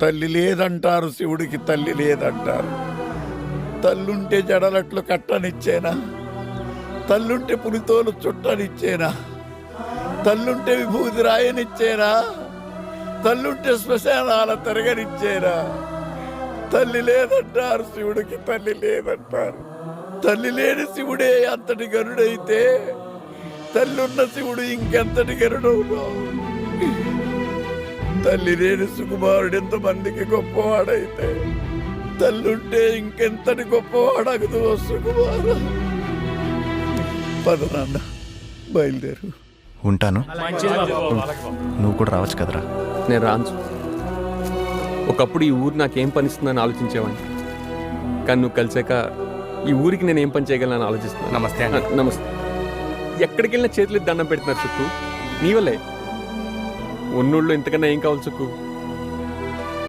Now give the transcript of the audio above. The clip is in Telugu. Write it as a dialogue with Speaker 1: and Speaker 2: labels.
Speaker 1: తల్లి లేదంటారు, శివుడికి తల్లి లేదంటారు. తల్లుంటే జడలట్లు కట్టనిచ్చేనా? తల్లుంటే పులితోలు చుట్టనిచ్చేనా? తల్లుంటే విభూతి రాయనిచ్చేనా? తల్లుంటే శ్మశానాల తిరగనిచ్చేనా? తల్లి లేదంటారు, శివుడికి తల్లి లేదంటారు. తల్లి లేని శివుడే అంతటి గరుడైతే తల్లున్న శివుడు ఇంకెంతటి గరుడవును? తల్లి లేని సుకుమారుడు ఎంతమందికి గొప్పవాడైతే తల్లుంటే ఇంకెంతటి గొప్పవాడగదు సుకుమార. పద నాన్న, బయలుదేరు.
Speaker 2: ఉంటాను. నువ్వు కూడా రావచ్చు కదరా.
Speaker 3: నేను రాను. ఒకప్పుడు ఈ ఊరు నాకేం పనిస్తుందని ఆలోచించేవాడిని, కానీ నువ్వు కలిసాక ఈ ఊరికి నేను ఏం పని చేయగలను ఆలోచిస్తున్నాను.
Speaker 4: నమస్తే అండి.
Speaker 3: నమస్తే. ఎక్కడికి వెళ్ళినా చేతులు దండం పెడుతున్నారు సుక్కు, నీ వల్లే. ఉన్నోళ్ళు ఇంతకన్నా ఏం కావాలి సుక్కు?